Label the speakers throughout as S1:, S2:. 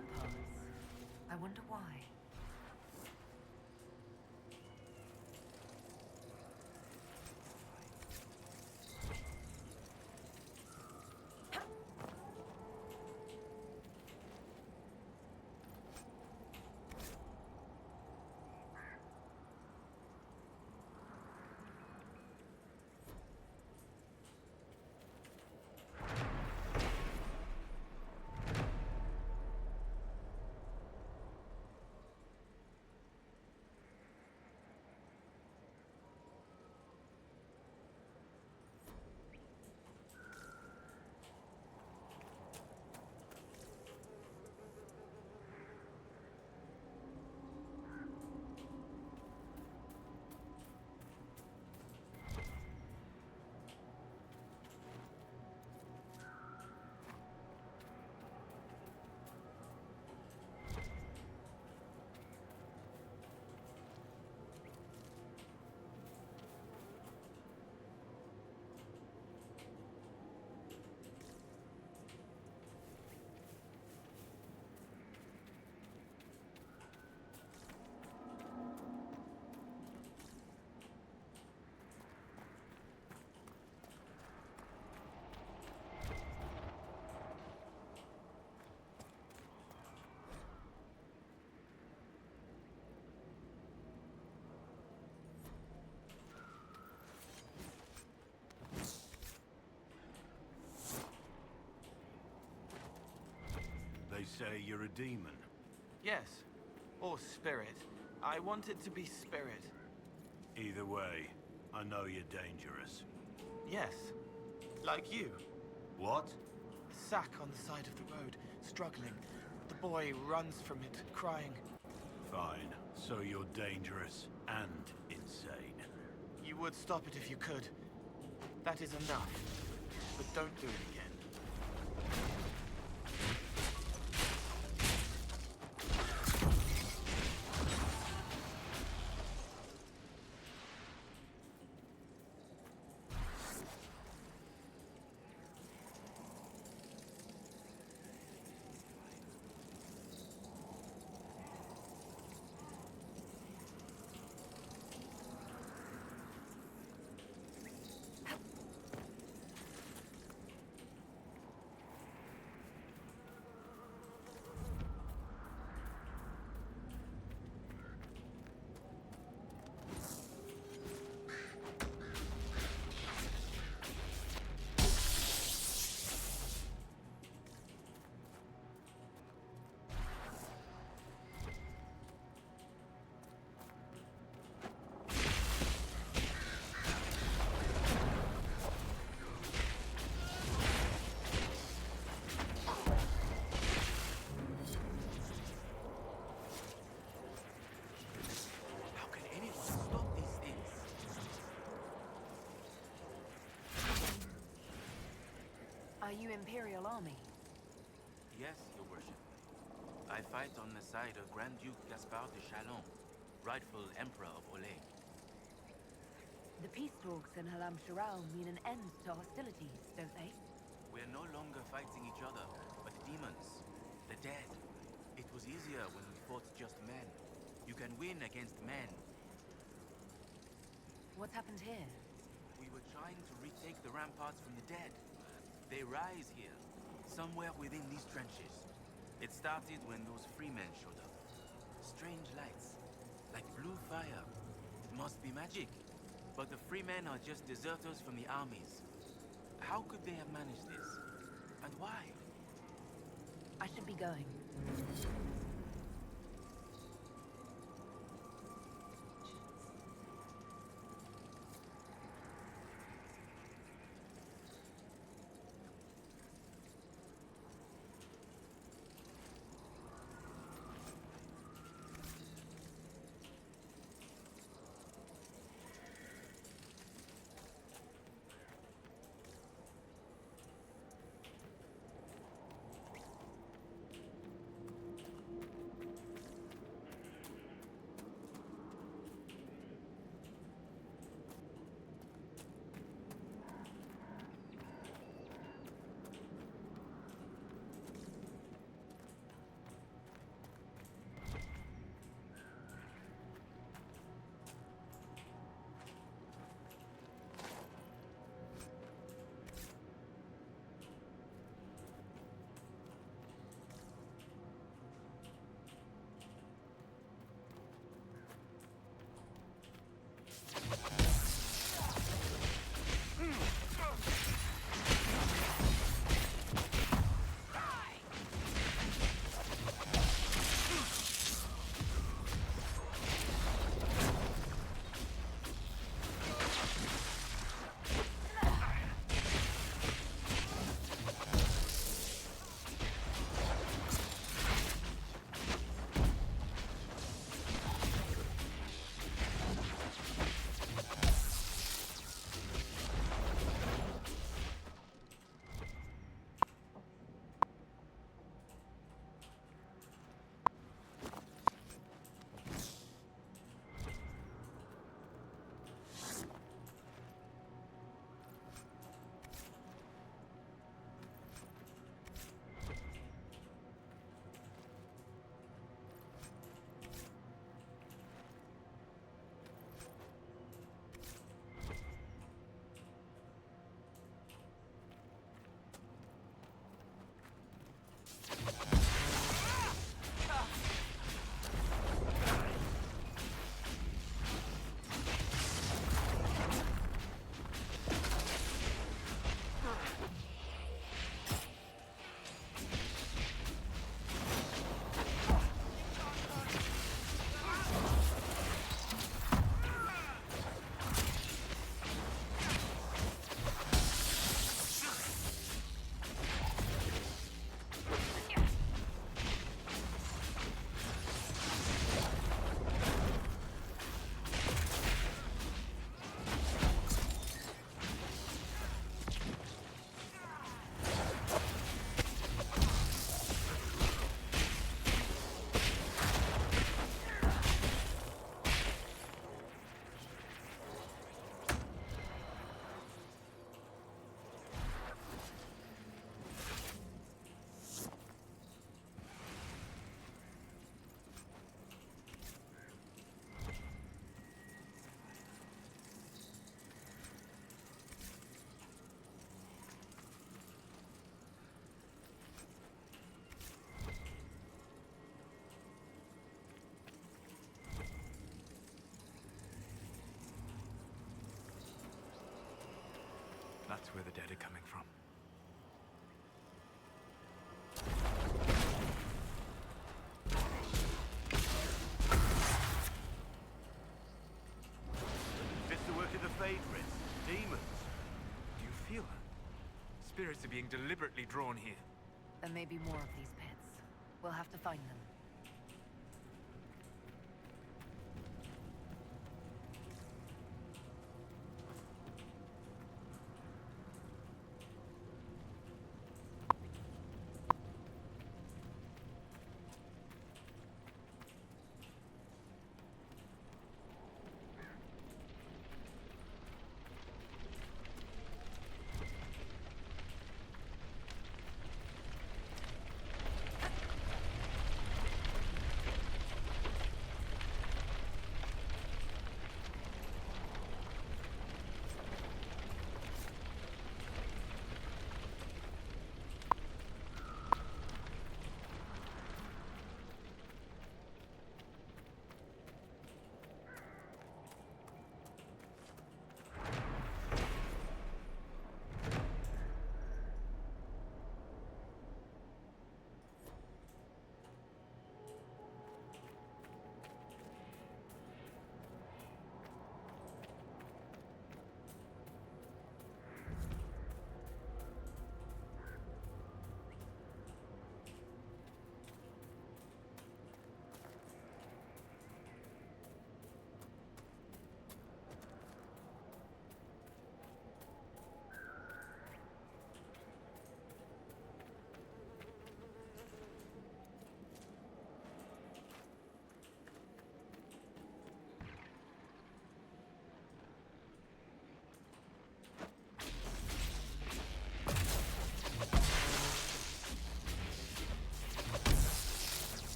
S1: ramparts. I wonder why.
S2: They say you're a demon.
S3: Yes. Or spirit. I want it to be spirit.
S2: Either way, I know you're dangerous.
S3: Yes. Like you.
S2: What?
S3: Sack on the side of the road, struggling. The boy runs from it, crying.
S2: Fine. So you're dangerous and insane.
S3: You would stop it if you could. That is enough. But don't do it again.
S1: Are you Imperial Army?
S4: Yes, Your Worship. I fight on the side of Grand Duke Gaspard de Chalon, rightful Emperor of Olay.
S1: The peace talks in Halam Shirao mean an end to hostilities, don't they?
S4: We're no longer fighting each other, but demons. The dead. It was easier when we fought just men. You can win against men.
S1: What's happened here?
S4: We were trying to retake the ramparts from the dead. They rise here, somewhere within these trenches. It started when those freemen showed up. Strange lights, like blue fire. It must be magic. But the freemen are just deserters from the armies. How could they have managed this? And why?
S1: I should be going.
S5: That's where the dead are coming from.
S2: Fits the work of the Phaedrus. Demons.
S5: Do you feel that? Spirits are being deliberately drawn here.
S1: There may be more of these pits. We'll have to find them.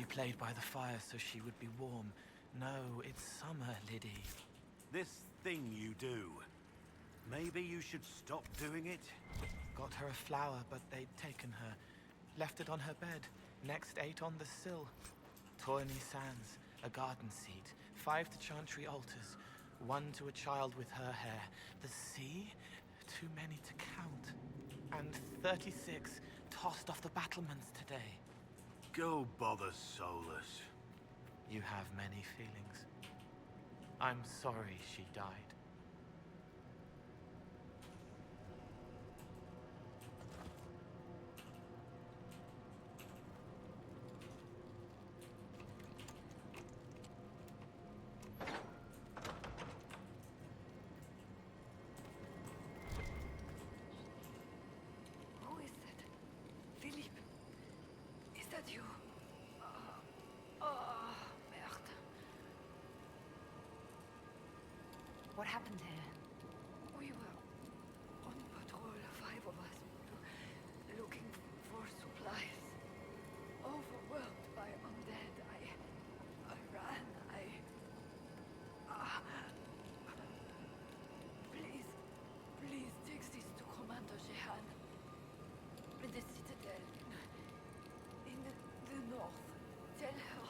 S3: played by the fire so she would be warm. No, it's summer, Liddy.
S2: This thing you do, maybe you should stop doing it?
S3: Got her a flower, but they'd taken her. Left it on her bed. Next ate on the sill. Tawny sands, a garden seat, 5 to chantry altars, 1 to a child with her hair. The sea? Too many to count. And 36 tossed off the battlements today.
S2: Go bother Solas.
S3: You have many feelings. I'm sorry she died.
S1: Who is that? Philippe? Is that you? Merde. What happened here?
S6: We were on patrol, 5 of us, looking for supplies. Overwhelmed by undead, I ran. Please take this to Commander Jehan. In the citadel, in the north. Tell her.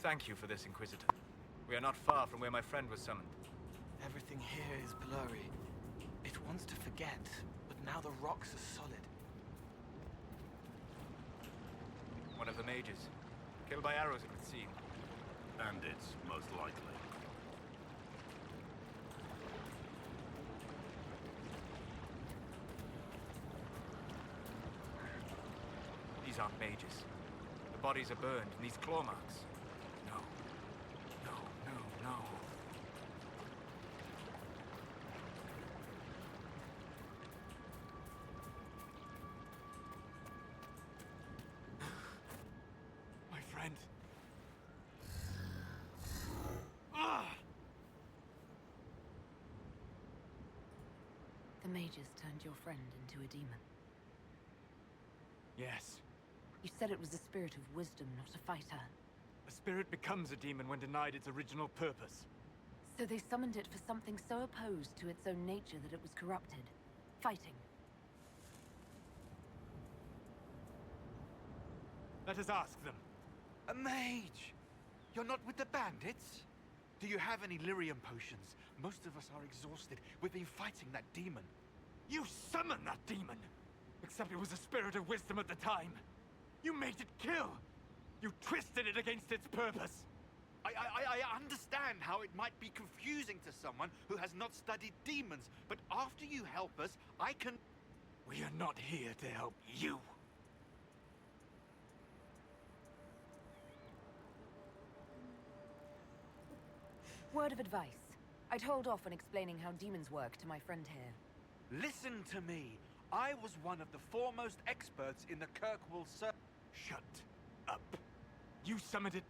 S5: Thank you for this, Inquisitor. We are not far from where my friend was summoned.
S3: Everything here is blurry. It wants to forget, but now the rocks are solid.
S5: One of the mages. Killed by arrows, it would seem.
S2: Bandits, most likely.
S5: These aren't mages. The bodies are burned, and these claw marks. No. No, no, no. My friend. Ah!
S1: The mages turned your friend into a demon.
S5: Yes.
S1: You said it was a spirit of wisdom, not a fighter.
S5: A spirit becomes a demon when denied its original purpose.
S1: So they summoned it for something so opposed to its own nature that it was corrupted. Fighting.
S5: Let us ask them.
S7: A mage! You're not with the bandits? Do you have any lyrium potions? Most of us are exhausted. We've been fighting that demon.
S5: You summoned that demon! Except it was a spirit of wisdom at the time. You made it kill! You twisted it against its purpose!
S7: I understand how it might be confusing to someone who has not studied demons, but after you help us, I can...
S5: We are not here to help you.
S1: Word of advice. I'd hold off on explaining how demons work to my friend here.
S7: Listen to me. I was one of the foremost experts in the Kirkwall Circle.
S5: Shut up. You summoned it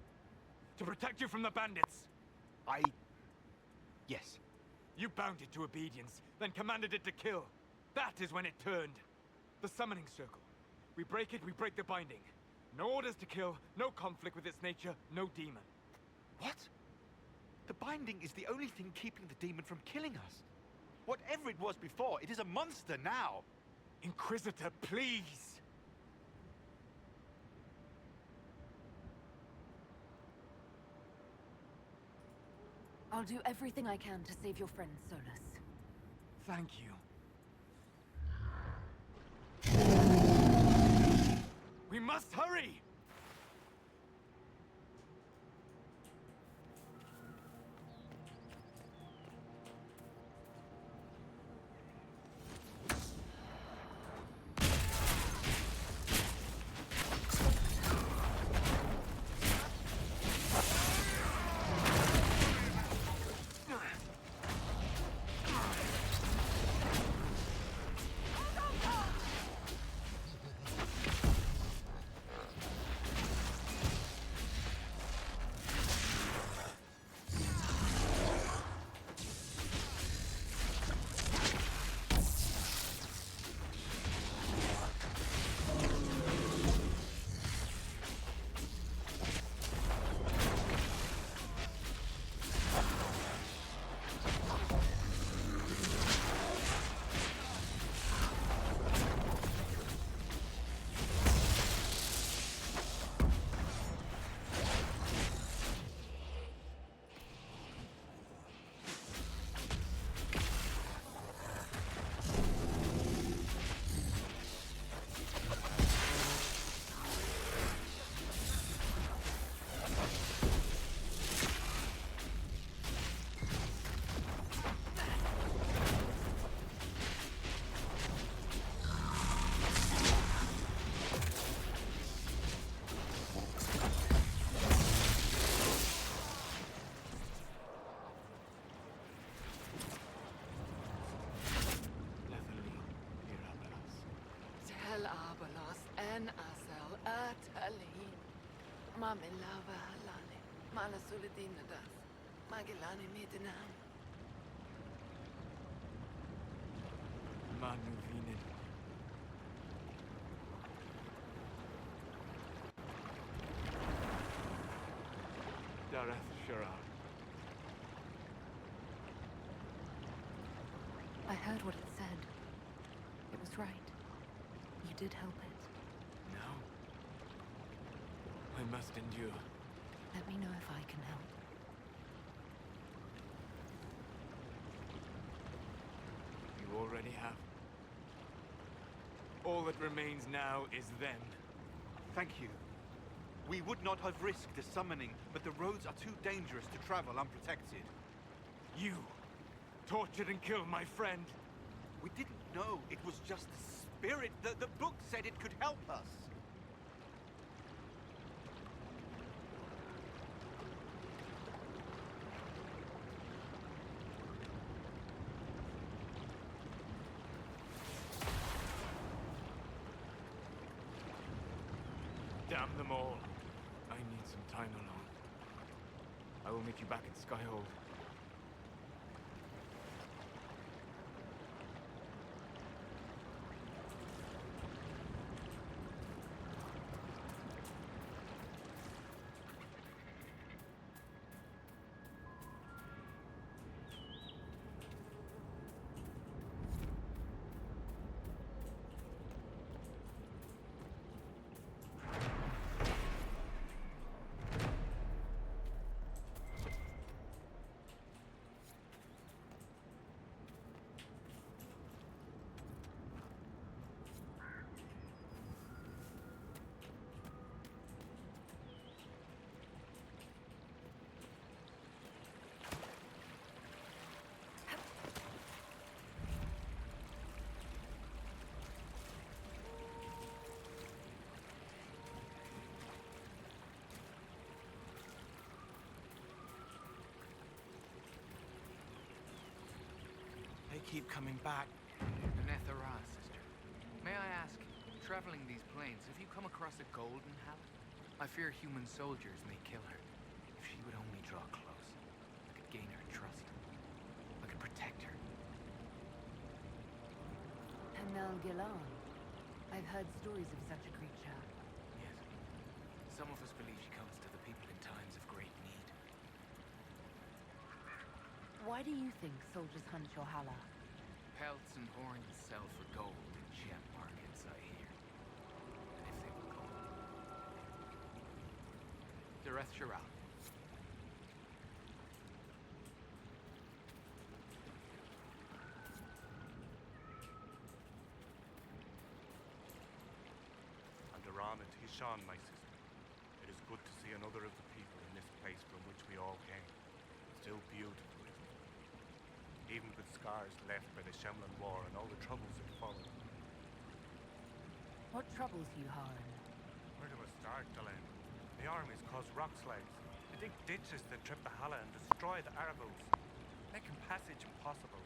S5: to protect you from the bandits.
S7: Yes.
S5: You bound it to obedience, then commanded it to kill. That is when it turned. The summoning circle. We break it, we break the binding. No orders to kill, no conflict with its nature, no demon.
S7: What? The binding is the only thing keeping the demon from killing us. Whatever it was before, it is a monster now.
S5: Inquisitor, please!
S1: I'll do everything I can to save your friend, Solas.
S5: Thank you. We must hurry!
S6: En asel atali. Mamilava halale. Mala suledinadas. Magilani midinam.
S5: Manu vinen. Dareth Shirar.
S1: I heard what it said. It was right. You did help it.
S5: No. I must endure.
S1: Let me know if I can help.
S5: You already have. All that remains now is then.
S7: Thank you. We would not have risked a summoning, but the roads are too dangerous to travel unprotected.
S5: You tortured and killed my friend.
S7: We didn't know it was just a spirit. The book said it could help us.
S5: Damn them all. I need some time alone. I will meet you back at Skyhold.
S3: They keep coming back.
S4: Nethera, sister. May I ask, traveling these plains, have you come across a golden Halla? I fear human soldiers may kill her. If she would only draw close, I could gain her trust. I could protect her.
S1: Hanel Gilan. I've heard stories of such a creature.
S4: Yes. Some of us believe she comes to the people in times of great need.
S1: Why do you think soldiers hunt your Hala?
S4: Pelts and horns sell for gold in gem markets, I hear. And if they were gold... Dareth Shiral.
S8: And Iran and Hishan, my sister. It is good to see another of the people in this place from which we all came. Still beautiful. Even with scars left by the Shemlan War and all the troubles that followed.
S1: What troubles you, Harren?
S8: Where do I start, Delenn? The armies cause rock slides. They dig ditches that trip the Hala and destroy the Arabos, making passage impossible.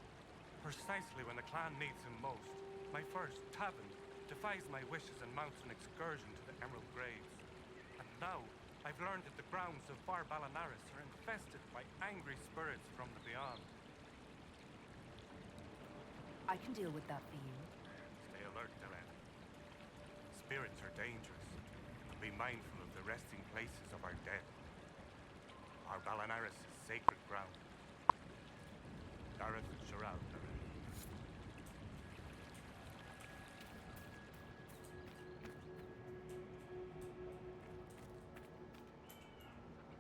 S8: Precisely when the clan needs him most, my first, Tavin, defies my wishes and mounts an excursion to the Emerald Graves. And now, I've learned that the grounds of Bar Balanaris are infested by angry spirits from the beyond.
S1: I can deal with that for you.
S8: Stay alert, Delenn. Spirits are dangerous, and be mindful of the resting places of our dead. Our Balanaris is sacred ground. Dareth Shiral, Delenn.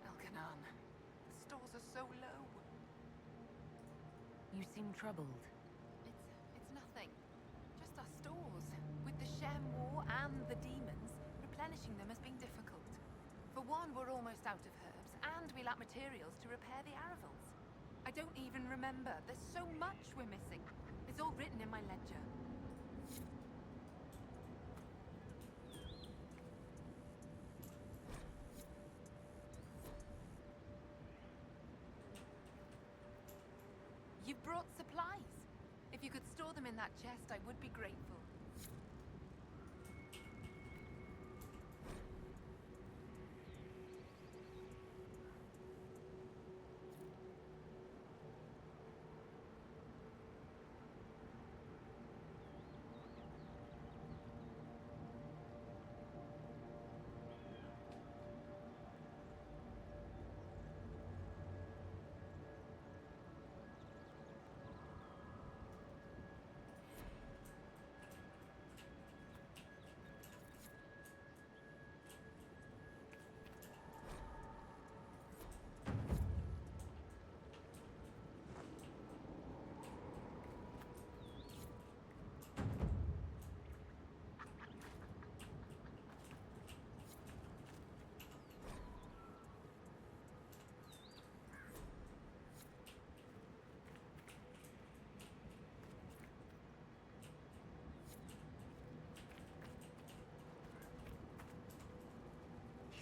S6: Elkanan, the stores are so low.
S1: You seem troubled.
S6: It's nothing. Just our stores. With the Shem War and the demons, replenishing them has been difficult. For one, we're almost out of herbs, and we lack materials to repair the Aravals. I don't even remember. There's so much we're missing. It's all written in my ledger. You've brought supplies. If you could store them in that chest, I would be grateful.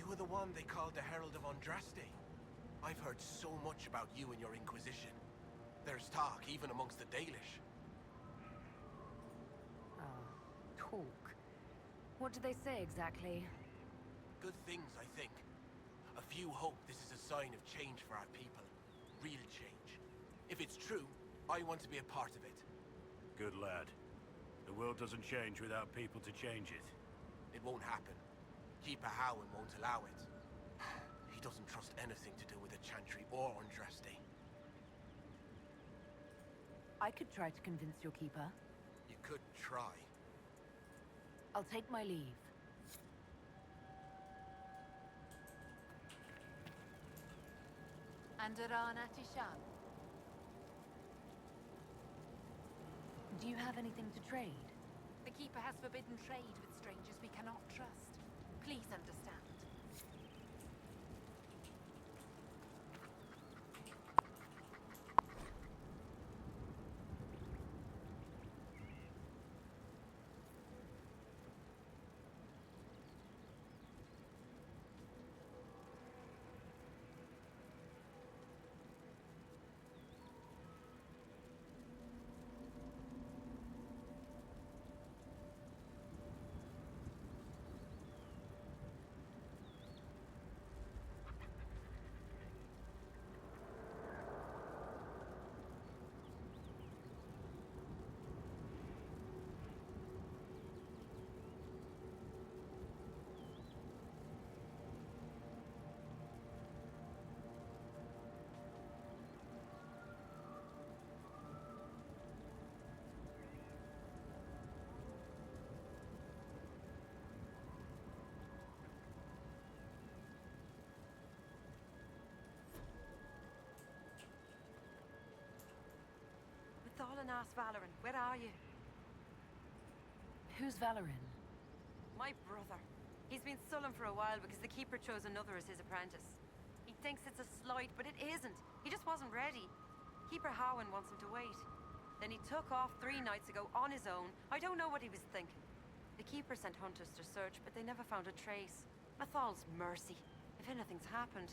S9: were the one they called the Herald of Andraste. I've heard so much about you and your Inquisition. There's talk, even amongst the Dalish.
S1: Ah, talk. What do they say exactly?
S9: Good things, I think. A few hope this is a sign of change for our people. Real change. If it's true, I want to be a part of it.
S2: Good lad. The world doesn't change without people to change it.
S9: It won't happen. Keeper Howen won't allow it. He doesn't trust anything to do with the Chantry or Andraste.
S1: I could try to convince your keeper.
S9: You could try.
S1: I'll take my leave.
S6: Andaran Atishan.
S1: Do you have anything to trade?
S6: The Keeper has forbidden trade with strangers we cannot trust. Please understand.
S10: Thalanas Valoran, where are you?
S1: Who's Valorin?
S10: My brother. He's been sullen for a while because the Keeper chose another as his apprentice. He thinks it's a slight, but it isn't. He just wasn't ready. Keeper Howen wants him to wait. Then he took off 3 nights ago on his own. I don't know what he was thinking. The Keeper sent hunters to search, but they never found a trace. Athal's mercy, if anything's happened.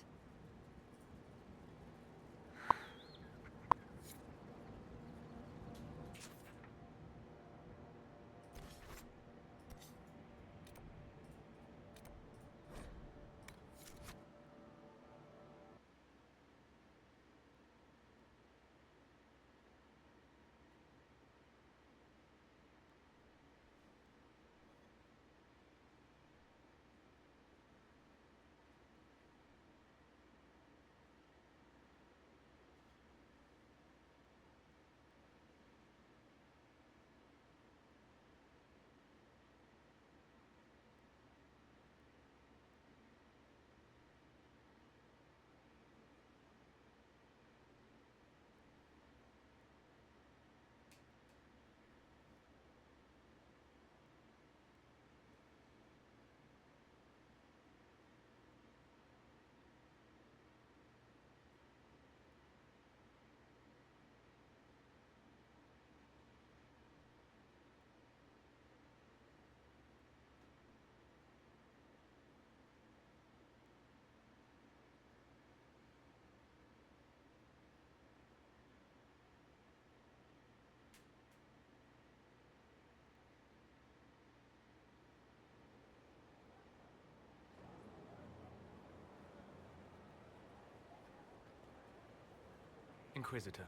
S5: Inquisitor.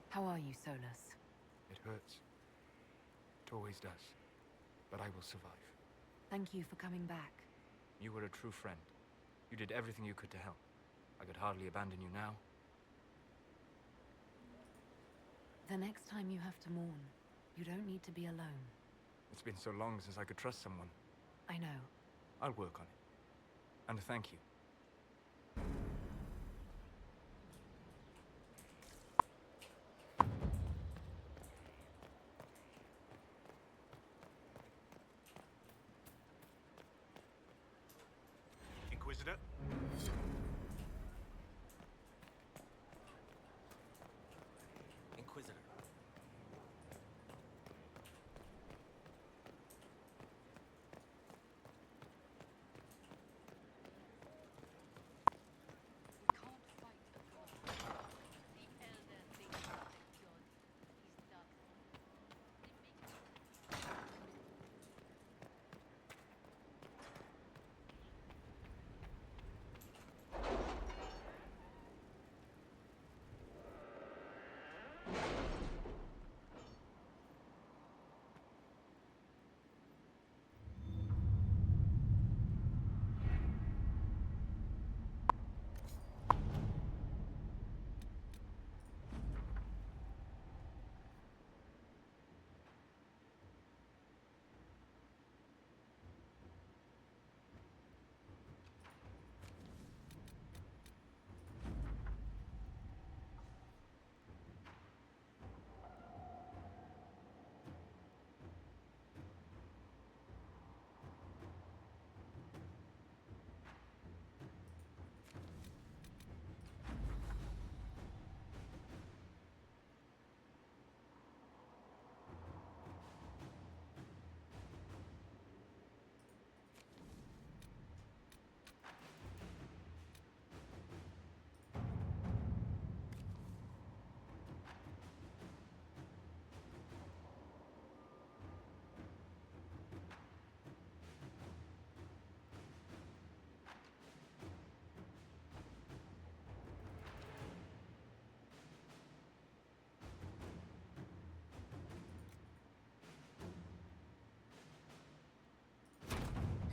S1: How are you, Solas?
S5: It hurts. It always does. But I will survive.
S1: Thank you for coming back.
S5: You were a true friend. You did everything you could to help. I could hardly abandon you now.
S1: The next time you have to mourn, you don't need to be alone.
S5: It's been so long since I could trust someone.
S1: I know.
S5: I'll work on it. And thank you.
S2: Inquisitor?
S4: Inquisitor.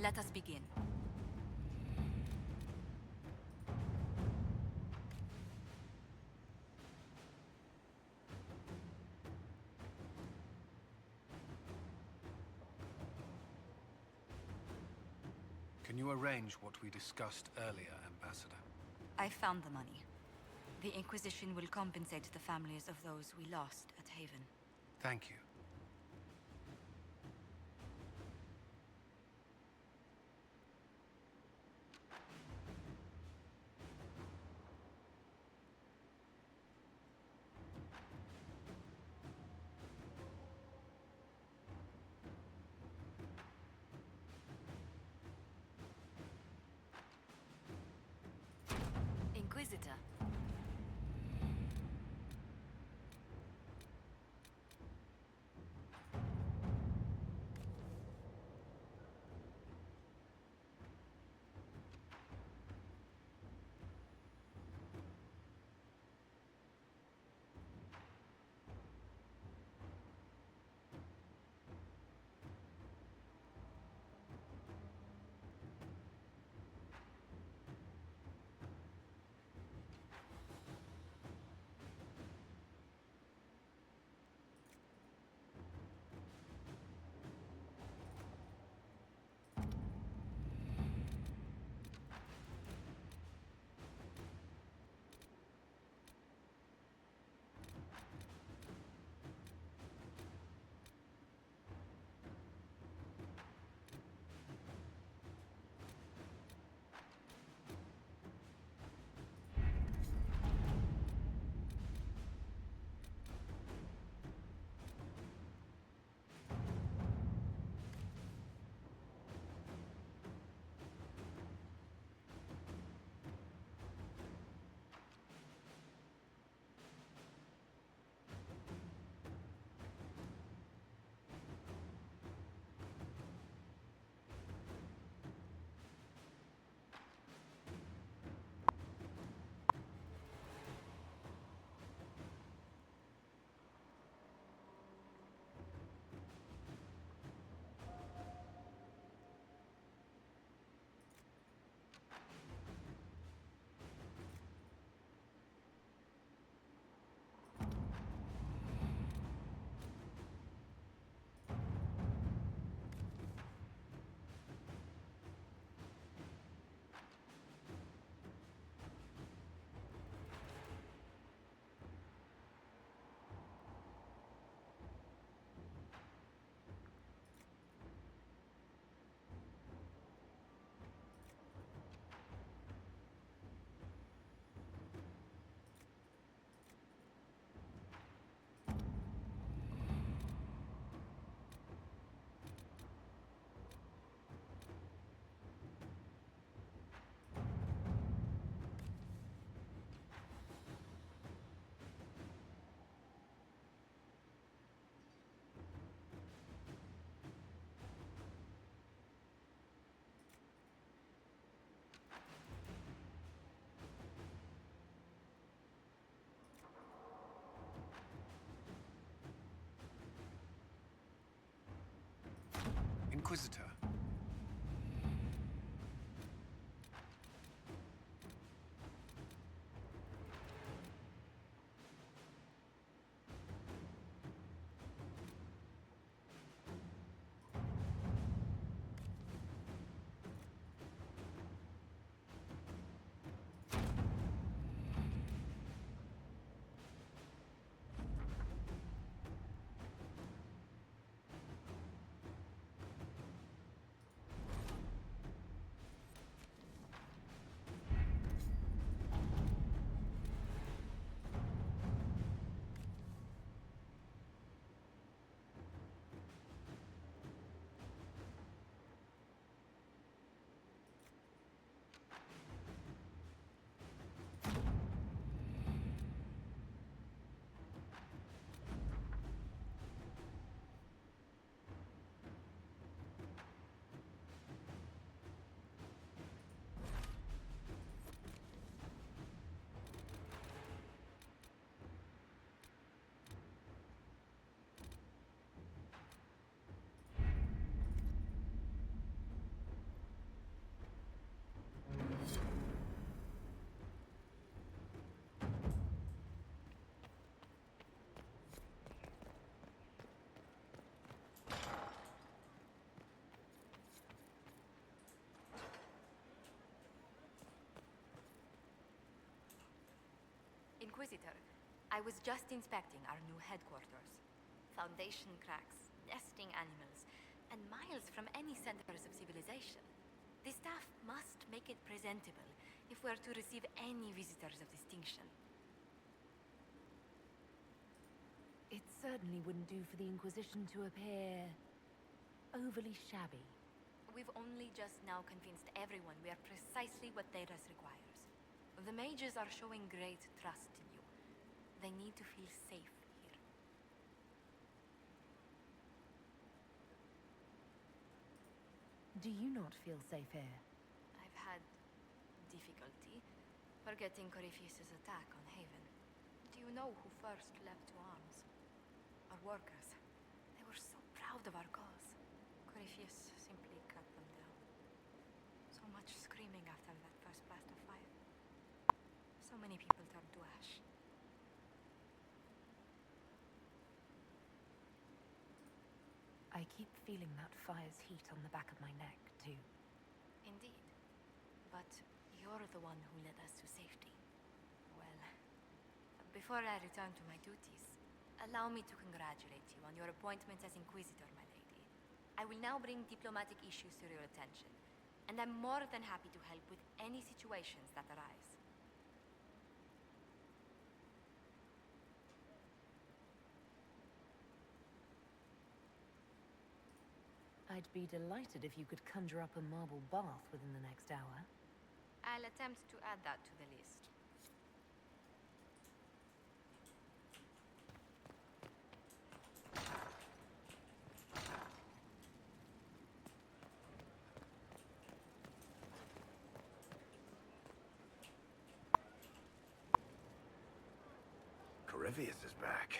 S11: Let us begin.
S2: Can you arrange what we discussed earlier, Ambassador?
S11: I found the money. The Inquisition will compensate the families of those we lost at Haven.
S2: Thank you.
S11: Inquisitor.
S2: Inquisitor.
S11: Inquisitor. I was just inspecting our new headquarters. Foundation cracks, nesting animals, and miles from any centers of civilization. The staff must make it presentable if we are to receive any visitors of distinction.
S1: It certainly wouldn't do for the Inquisition to appear overly shabby.
S11: We've only just now convinced everyone we are precisely what Theras requires. The mages are showing great trust in you. They need to feel safe here.
S1: Do you not feel safe here?
S11: I've had difficulty forgetting Corypheus' attack on Haven. Do you know who first leapt to arms? Our workers. They were so proud of our cause. Corypheus simply cut them down. So much screaming after that first blast of fire. So many people turned to ash.
S1: I keep feeling that fire's heat on the back of my neck, too.
S11: Indeed. But you're the one who led us to safety. Well, before I return to my duties, allow me to congratulate you on your appointment as Inquisitor, my lady. I will now bring diplomatic issues to your attention, and I'm more than happy to help with any situations that arise.
S1: I'd be delighted if you could conjure up a marble bath within the next hour.
S11: I'll attempt to add that to the list.
S2: Corypheus is back.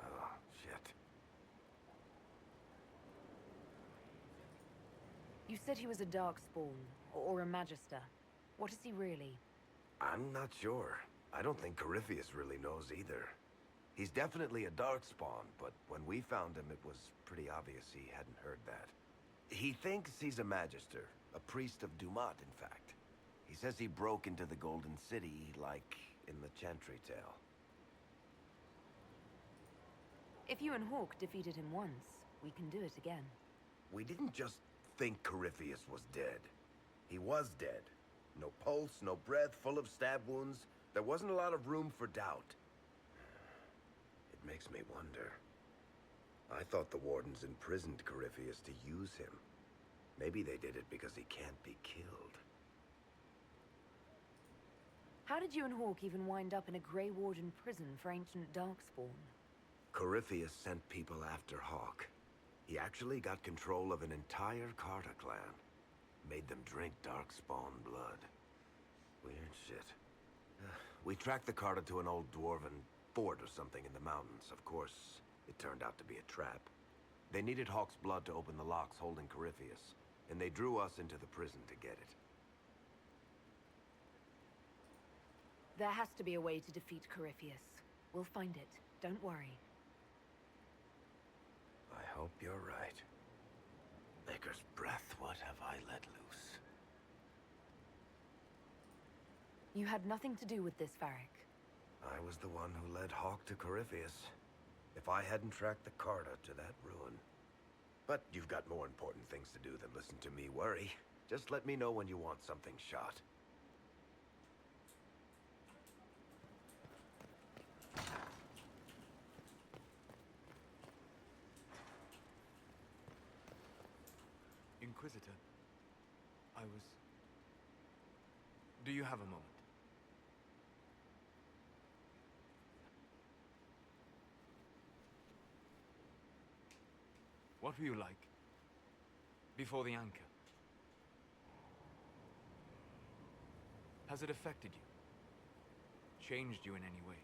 S2: Oh, shit.
S1: You said he was a Darkspawn, or a Magister. What is he really?
S2: I'm not sure. I don't think Corypheus really knows either. He's definitely a Darkspawn, but when we found him, it was pretty obvious he hadn't heard that. He thinks he's a Magister, a priest of Dumat, in fact. He says he broke into the Golden City, like in the Chantry tale.
S1: If you and Hawk defeated him once, we can do it again.
S2: We didn't just think Corypheus was dead. He was dead. No pulse, no breath, full of stab wounds. There wasn't a lot of room for doubt. It makes me wonder. I thought the Wardens imprisoned Corypheus to use him. Maybe they did it because he can't be killed.
S1: How did you and Hawk even wind up in a Grey Warden prison for ancient Darkspawn?
S2: Corypheus sent people after Hawk. He actually got control of an entire Carta clan. Made them drink Darkspawn blood. Weird shit. We tracked the Carta to an old dwarven fort or something in the mountains. Of course, it turned out to be a trap. They needed Hawk's blood to open the locks holding Corypheus, and they drew us into the prison to get it.
S1: There has to be a way to defeat Corypheus. We'll find it. Don't worry.
S2: I hope you're right. Maker's breath, what have I let loose?
S1: You had nothing to do with this, Varric.
S2: I was the one who led Hawk to Corypheus. If I hadn't tracked the Carta to that ruin. But you've got more important things to do than listen to me worry. Just let me know when you want something shot.
S5: Inquisitor, Do you have a moment? What were you like before the anchor? Has it affected you? Changed you in any way?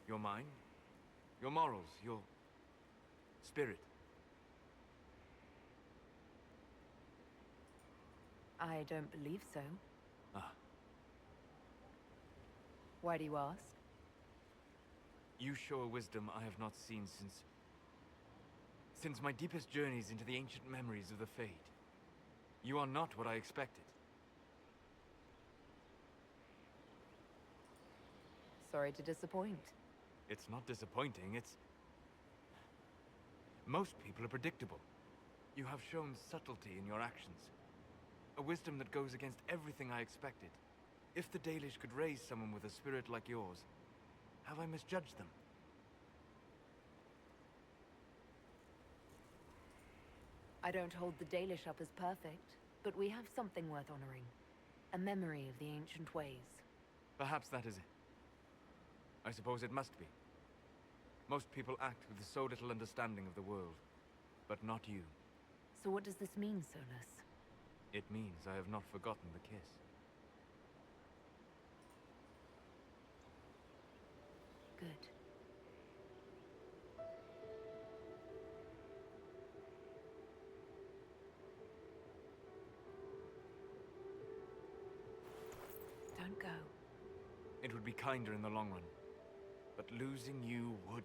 S5: Your mind? Your morals? Your spirit?
S1: I don't believe so.
S5: Ah.
S1: Why do you ask?
S5: You show a wisdom I have not seen since my deepest journeys into the ancient memories of the Fade. You are not what I expected.
S1: Sorry to disappoint.
S5: It's not disappointing, it's... Most people are predictable. You have shown subtlety in your actions. A wisdom that goes against everything I expected. If the Dalish could raise someone with a spirit like yours, have I misjudged them?
S1: I don't hold the Dalish up as perfect, but we have something worth honoring. A memory of the ancient ways.
S5: Perhaps that is it. I suppose it must be. Most people act with so little understanding of the world, but not you.
S1: So what does this mean, Solas?
S5: It means I have not forgotten the kiss.
S1: Good. Don't go.
S5: It would be kinder in the long run, but losing you would...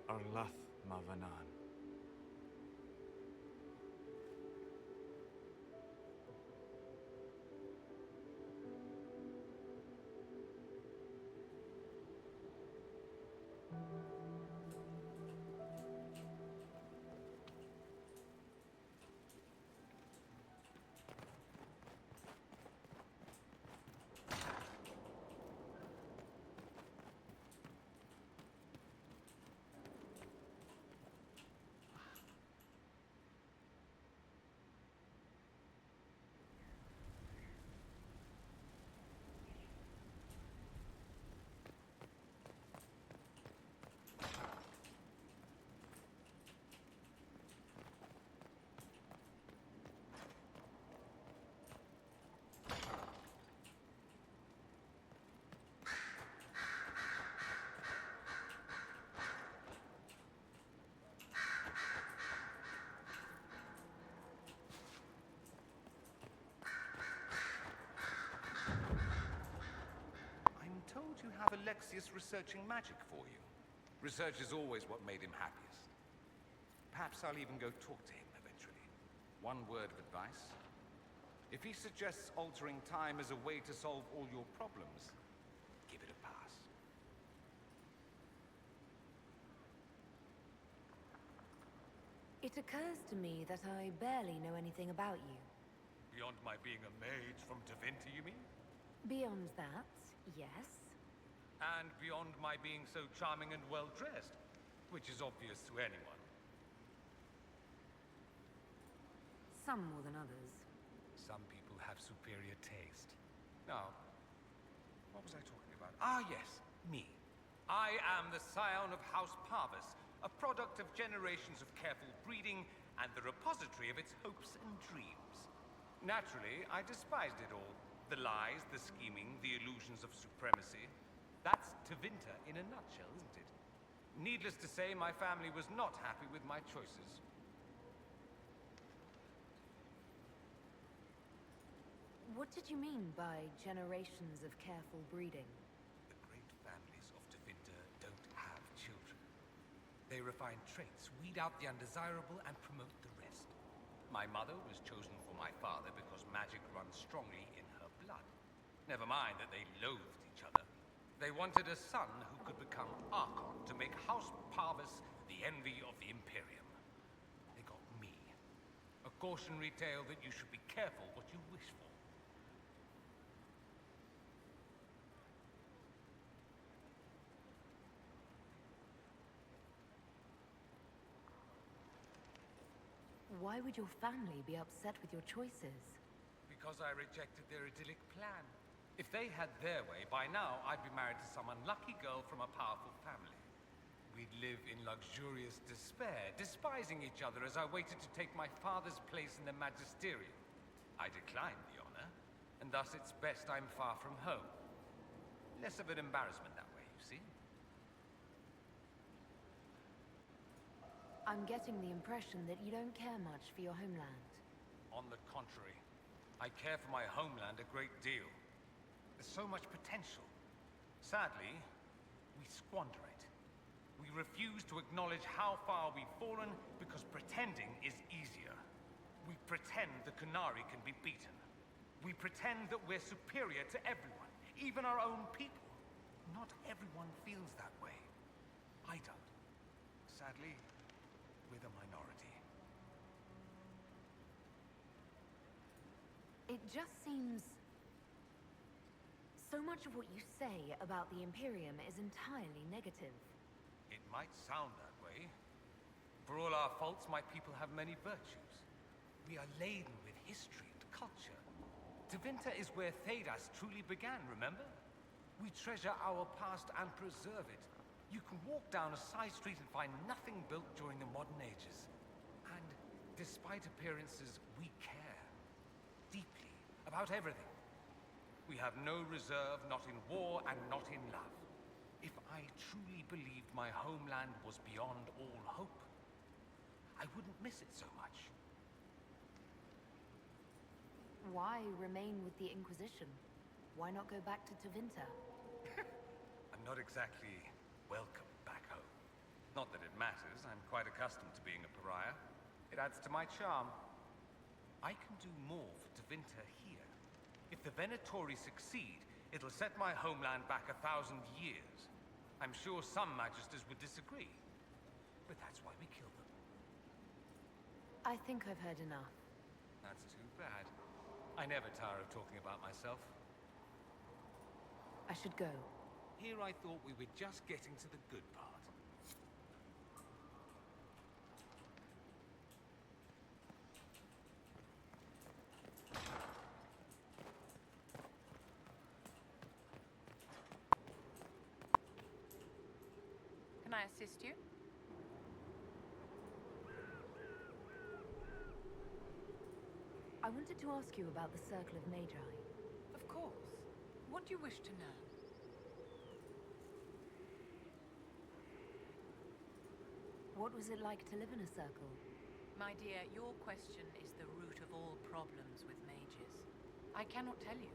S5: Arlath Mavanan.
S12: Told you have Alexius researching magic for you. Research is always what made him happiest. Perhaps I'll even go talk to him eventually. One word of advice. If he suggests altering time as a way to solve all your problems, give it a pass.
S1: It occurs to me that I barely know anything about you.
S8: Beyond my being a mage from Tevinter, you mean?
S1: Beyond that, yes.
S8: And beyond my being so charming and well-dressed, which is obvious to anyone.
S1: Some more than others.
S12: Some people have superior taste. Now, what was I talking about? Ah, yes, me. I am the scion of House Parvis, a product of generations of careful breeding and the repository of its hopes and dreams. Naturally, I despised it all. The lies, the scheming, the illusions of supremacy. That's Tevinter in a nutshell, isn't it? Needless to say, my family was not happy with my choices.
S1: What did you mean by generations of careful breeding?
S12: The great families of Tevinter don't have children. They refine traits, weed out the undesirable, and promote the rest. My mother was chosen for my father because magic runs strongly in her blood. Never mind that they loathed each other. They wanted a son who could become Archon to make House Parvis the envy of the Imperium. They got me. A cautionary tale that you should be careful what you wish for.
S1: Why would your family be upset with your choices?
S12: Because I rejected their idyllic plan. If they had their way, by now I'd be married to some unlucky girl from a powerful family. We'd live in luxurious despair, despising each other as I waited to take my father's place in the magisterium. I declined the honor, and thus it's best I'm far from home. Less of an embarrassment that way, you see?
S1: I'm getting the impression that you don't care much for your homeland.
S12: On the contrary, I care for my homeland a great deal. There's so much potential. Sadly, we squander it. We refuse to acknowledge how far we've fallen because pretending is easier. We pretend the Qunari can be beaten. We pretend that we're superior to everyone, even our own people. Not everyone feels that way. I don't. Sadly, we're the minority.
S1: It just seems... So much of what you say about the Imperium is entirely negative.
S12: It might sound that way. For all our faults, my people have many virtues. We are laden with history and culture. Tevinter is where Thedas truly began, remember? We treasure our past and preserve it. You can walk down a side street and find nothing built during the modern ages. And despite appearances, we care. Deeply. About everything. We have no reserve, not in war and not in love. If I truly believed my homeland was beyond all hope, I wouldn't miss it so much.
S1: Why remain with the Inquisition? Why not go back to Tevinter?
S12: I'm not exactly welcome back home. Not that it matters, I'm quite accustomed to being a pariah. It adds to my charm. I can do more for Tevinter here. If the Venatori succeed, it'll set my homeland back 1,000 years. I'm sure some magisters would disagree, but that's why we kill them.
S1: I think I've heard enough.
S12: That's too bad. I never tire of talking about myself.
S1: I should go.
S12: Here I thought we were just getting to the good part.
S6: Can I assist you?
S1: I wanted to ask you about the Circle of Magi.
S6: Of course. What do you wish to know?
S1: What was it like to live in a circle?
S6: My dear, your question is the root of all problems with mages. I cannot tell you.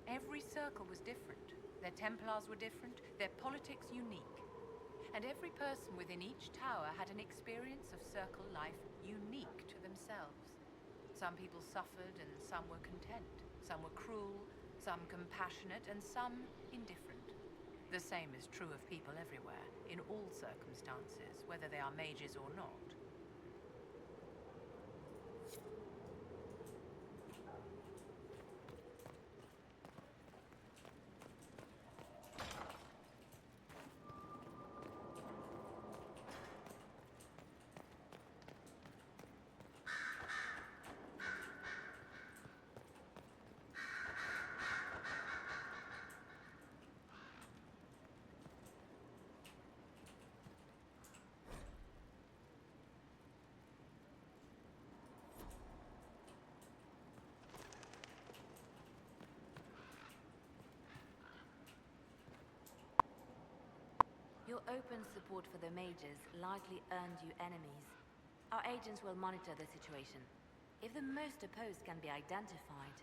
S6: Every circle was different. Their Templars were different, their politics unique. And every person within each tower had an experience of circle life unique to themselves. Some people suffered and some were content. Some were cruel, some compassionate, and some indifferent. The same is true of people everywhere, in all circumstances, whether they are mages or not.
S11: Your open support for the mages likely earned you enemies. Our agents will monitor the situation. If the most opposed can be identified,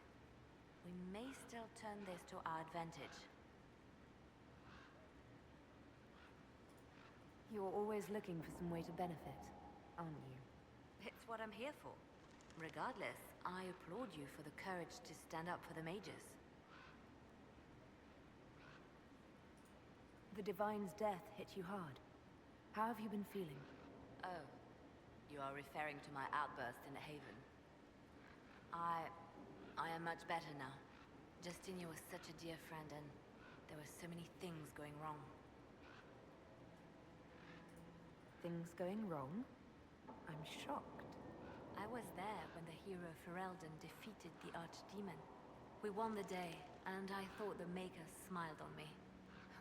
S11: we may still turn this to our advantage.
S1: You're always looking for some way to benefit, aren't you?
S11: It's what I'm here for. Regardless, I applaud you for the courage to stand up for the mages.
S1: The Divine's death hit you hard. How have you been feeling?
S11: Oh, you are referring to my outburst in the Haven. I am much better now. Justinia was such a dear friend and there were so many things going wrong.
S1: Things going wrong? I'm shocked.
S11: I was there when the hero Ferelden defeated the Archdemon. We won the day, and I thought the Maker smiled on me.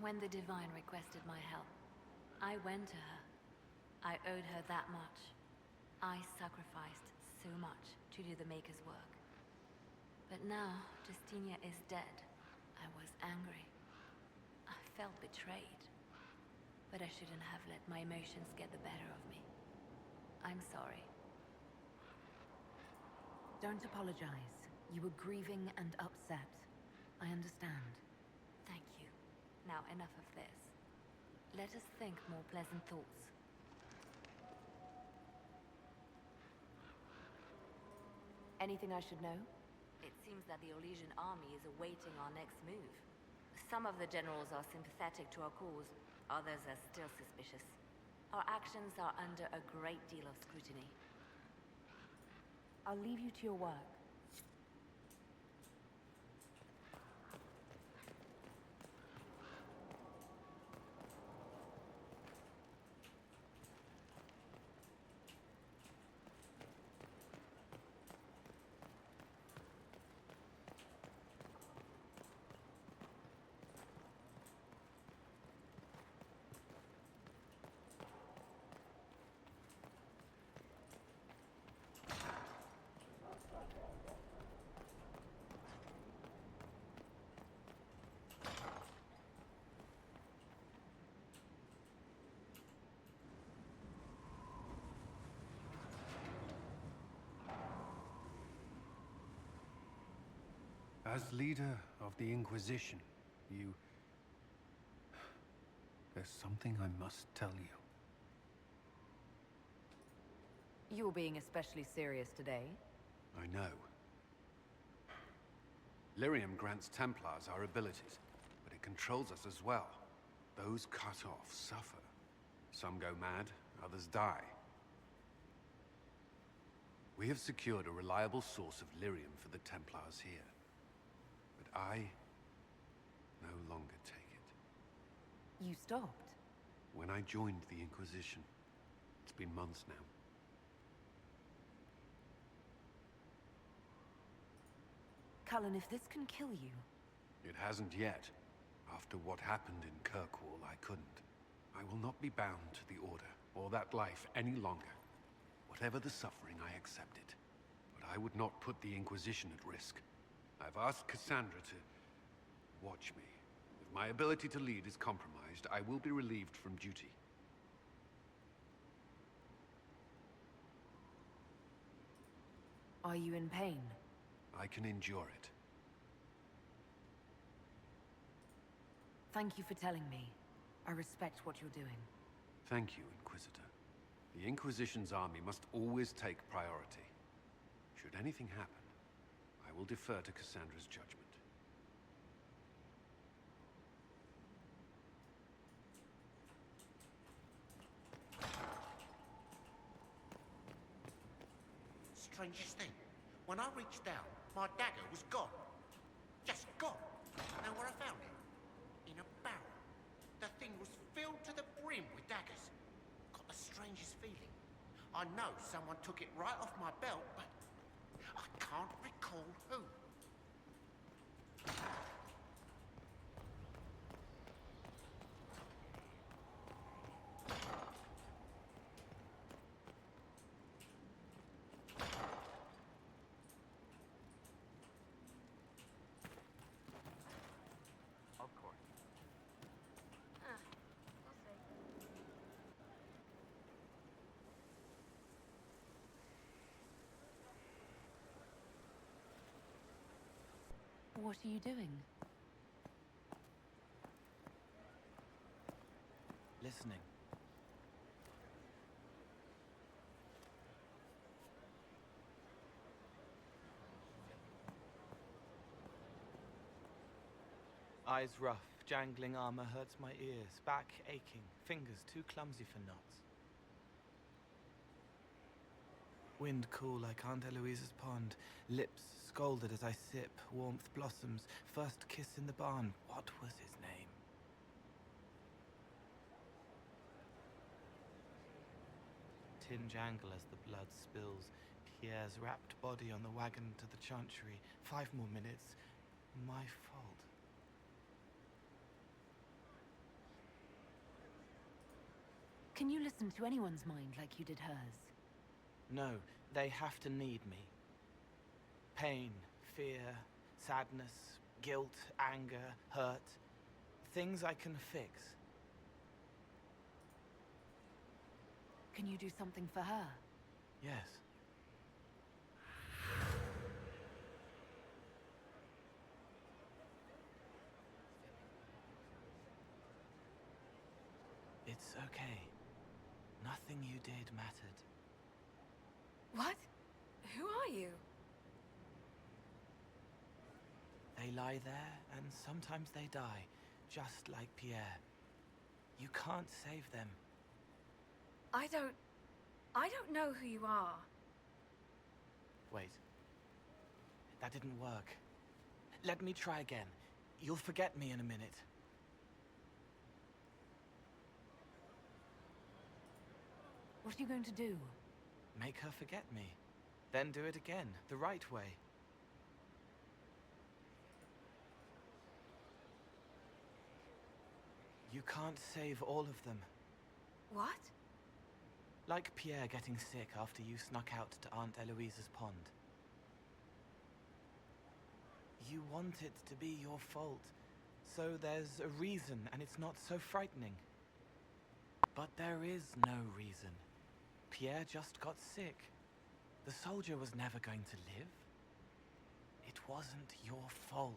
S11: When the Divine requested my help, I went to her. I owed her that much. I sacrificed so much to do the Maker's work. But now, Justinia is dead. I was angry. I felt betrayed. But I shouldn't have let my emotions get the better of me. I'm sorry.
S1: Don't apologize. You were grieving and upset. I understand.
S11: Thank you. Now enough of this.
S1: Let us think more pleasant thoughts. Anything I should know?
S13: It seems that the Olesian army is awaiting our next move. Some of the generals are sympathetic to our cause, others are still suspicious. Our actions are under a great deal of scrutiny.
S1: I'll leave you to your work.
S14: As leader of the Inquisition, there's something I must tell you.
S1: You're being especially serious today.
S14: I know. Lyrium grants Templars our abilities, but it controls us as well. Those cut off suffer. Some go mad, others die. We have secured a reliable source of Lyrium for the Templars here. But I no longer take it.
S1: You stopped?
S14: When I joined the Inquisition. It's been months now.
S1: Cullen, if this can kill you...
S14: It hasn't yet. After what happened in Kirkwall, I couldn't. I will not be bound to the Order, or that life, any longer. Whatever the suffering, I accept it. But I would not put the Inquisition at risk. I've asked Cassandra to watch me. If my ability to lead is compromised, I will be relieved from duty.
S1: Are you in pain?
S14: I can endure it.
S1: Thank you for telling me. I respect what you're doing.
S14: Thank you, Inquisitor. The Inquisition's army must always take priority. Should anything happen, I will defer to Cassandra's judgment.
S15: Strangest thing, when I reached down, my dagger was gone. Just gone. Know where I found it? In a barrel. The thing was filled to the brim with daggers. Got the strangest feeling. I know someone took it right off my belt, but I can't recall who.
S5: Of course.
S1: What are you doing?
S3: Listening. Eyes rough, jangling armor hurts my ears, back aching, fingers too clumsy for knots. Wind cool like Aunt Eloise's pond, lips scalded as I sip, warmth blossoms, first kiss in the barn. What was his name? Tin jangle as the blood spills, Pierre's wrapped body on the wagon to the chantry. 5 more minutes. My fault.
S1: Can you listen to anyone's mind like you did hers?
S3: No, they have to need me. Pain, fear, sadness, guilt, anger, hurt. Things I can fix.
S1: Can you do something for her?
S3: Yes. okay. Nothing you did mattered.
S11: What? Who are you?
S3: They lie there, and sometimes they die, just like Pierre. You can't save them.
S11: I don't know who you are.
S3: Wait. That didn't work. Let me try again. You'll forget me in a minute.
S1: What are you going to do?
S3: Make her forget me. Then do it again, the right way. You can't save all of them.
S11: What?
S3: Like Pierre getting sick after you snuck out to Aunt Eloise's pond. You want it to be your fault, so there's a reason and it's not so frightening. But there is no reason. Pierre just got sick. The soldier was never going to live. It wasn't your fault.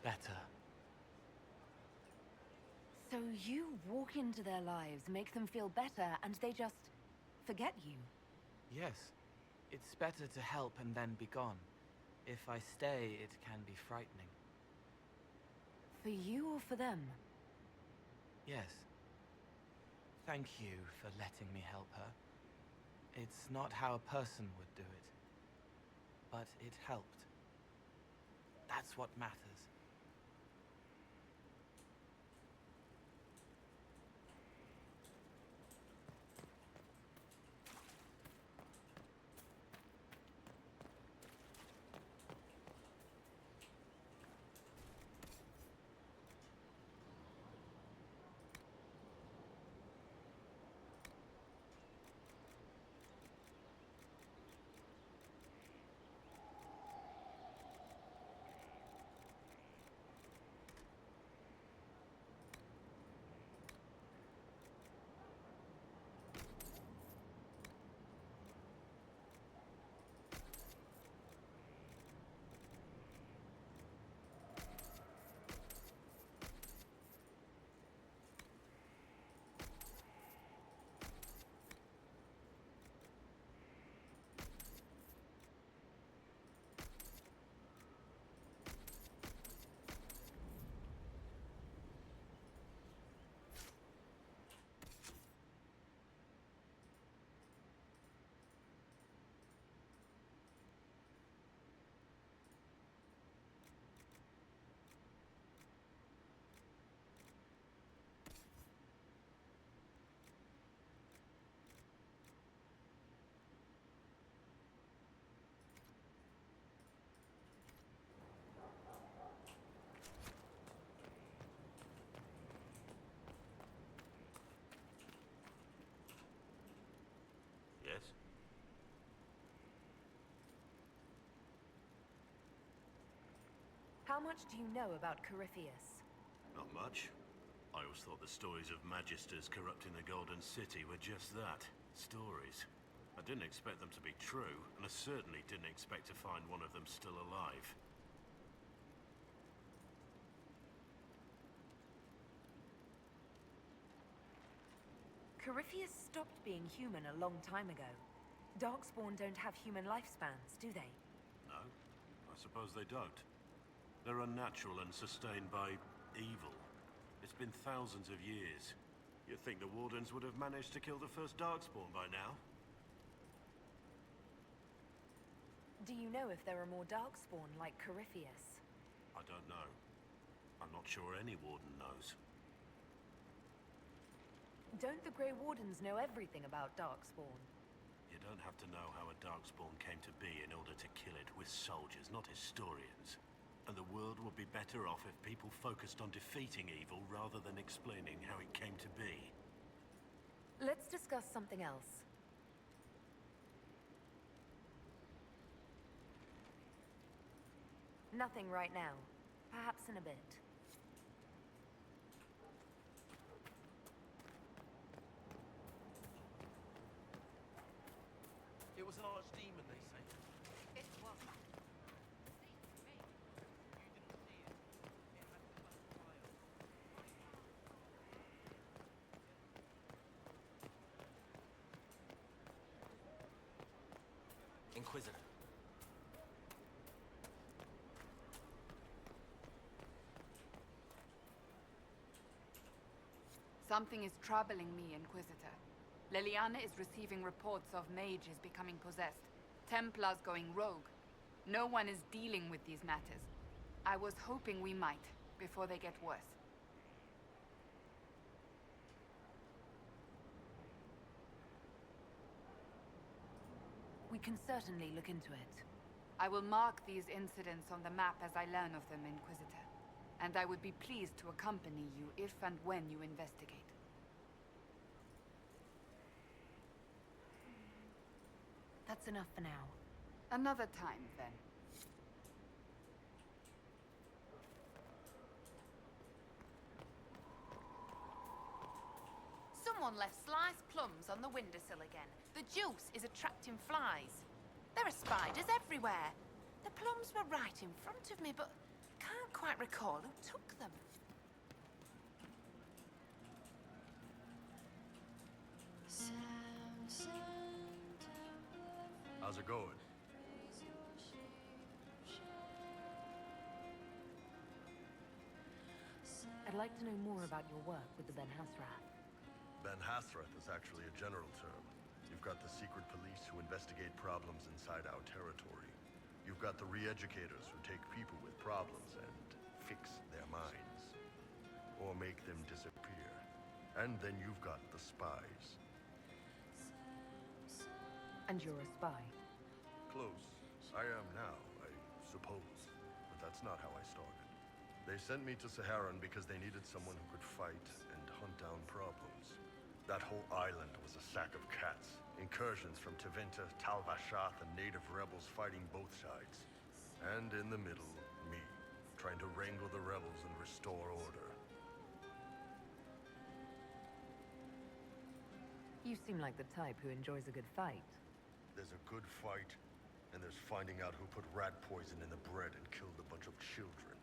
S3: Better.
S1: So you walk into their lives, make them feel better, and they just forget you?
S3: Yes. It's better to help and then be gone. If I stay, it can be frightening.
S1: For you or for them?
S3: Yes. Thank you for letting me help her. It's not how a person would do it. But it helped. That's what matters.
S2: Yes?
S1: How much do you know about Corypheus?
S16: Not much. I always thought the stories of Magisters corrupting the Golden City were just that. Stories. I didn't expect them to be true, and I certainly didn't expect to find one of them still alive.
S1: Corypheus stopped being human a long time ago. Darkspawn don't have human lifespans, do they?
S16: No, I suppose they don't. They're unnatural and sustained by evil. It's been thousands of years. You'd think the Wardens would have managed to kill the first Darkspawn by now.
S1: Do you know if there are more Darkspawn like Corypheus?
S16: I don't know. I'm not sure any Warden knows.
S1: Don't the Grey Wardens know everything about Darkspawn?
S16: You don't have to know how a Darkspawn came to be in order to kill it with soldiers, not historians. And the world would be better off if people focused on defeating evil rather than explaining how it came to be.
S1: Let's discuss something else. Nothing right now. Perhaps in a bit.
S9: Inquisitor.
S6: Something is troubling me, Inquisitor. Leliana is receiving reports of mages becoming possessed, Templars going rogue. No one is dealing with these matters. I was hoping we might, before they get worse.
S1: We can certainly look into it.
S6: I will mark these incidents on the map as I learn of them, Inquisitor. And I would be pleased to accompany you if and when you investigate.
S1: That's enough for now.
S6: Another time, then.
S17: Someone left sliced plums on the windowsill again. The juice is attracting flies. There are spiders everywhere. The plums were right in front of me, but can't quite recall who took them.
S2: How's it going?
S1: I'd like to know more about your work with the Ben Hasrath.
S18: Ben Hasrath is actually a general term. You've got the secret police who investigate problems inside our territory. You've got the re-educators who take people with problems and fix their minds. Or make them disappear. And then you've got the spies.
S1: And you're a spy?
S18: Close. I am now, I suppose. But that's not how I started. They sent me to Saharan because they needed someone who could fight and hunt down problems. That whole island was a sack of cats. Incursions from Tevinter, Tal Vashath, and native rebels fighting both sides. And in the middle, me, trying to wrangle the rebels and restore order.
S1: You seem like the type who enjoys a good fight.
S18: There's a good fight, and there's finding out who put rat poison in the bread and killed a bunch of children.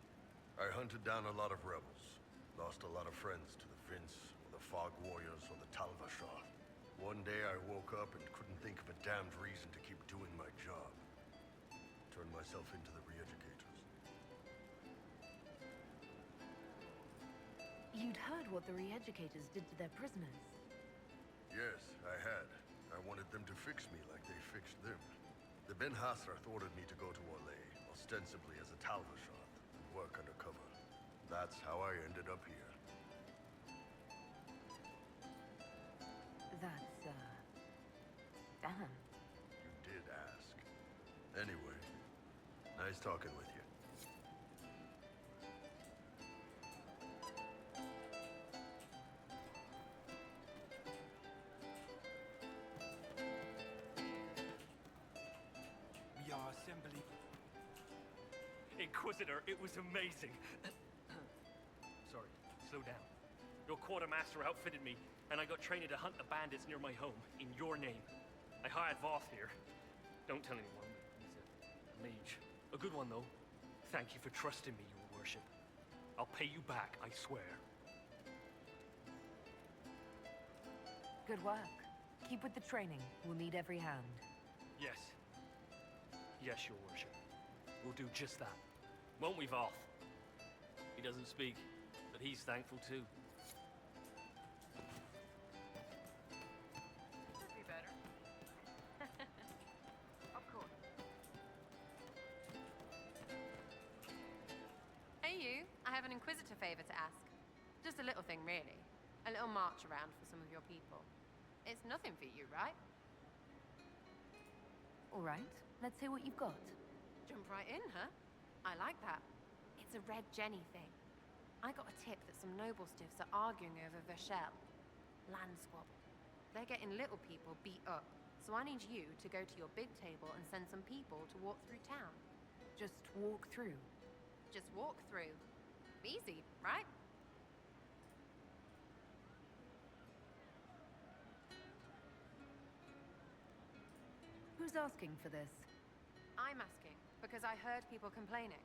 S18: I hunted down a lot of rebels. Lost a lot of friends to the Vince, or the Fog Warriors, or the Tal Vashath. One day I woke up and couldn't think of a damned reason to keep doing my job. Turned myself into the re-educators.
S1: You'd heard what the re-educators did to their prisoners.
S18: Yes, I had. I wanted them to fix me like they fixed them. The Ben Hasrath ordered me to go to Orlais, ostensibly as a Tal Vashath, and work undercover. That's how I ended up here.
S1: That's, damn.
S18: You did ask. Anyway, nice talking with you.
S7: We are assembling.
S19: Inquisitor, it was amazing. Sorry, slow down. Your quartermaster outfitted me, and I got trained to hunt the bandits near my home, in your name. I hired Voth here. Don't tell anyone, he's a mage. A good one, though. Thank you for trusting me, your worship. I'll pay you back, I swear.
S1: Good work. Keep with the training. We'll need every hand.
S19: Yes. Yes, your worship. We'll do just that. Won't we, Voth? He doesn't speak, but he's thankful too.
S10: Could be better. Of course. Hey you, I have an Inquisitor favor to ask. Just a little thing, really. A little march around for some of your people. It's nothing for you, right?
S1: All right. Let's hear what you've got.
S10: Jump right in, huh? I like that. It's a Red Jenny thing. I got a tip that some noble stiffs are arguing over Vershel. Land squabble. They're getting little people beat up. So I need you to go to your big table and send some people to walk through town.
S1: Just walk through?
S10: Just walk through. Easy, right?
S1: Who's asking for this?
S10: I'm asking, because I heard people complaining.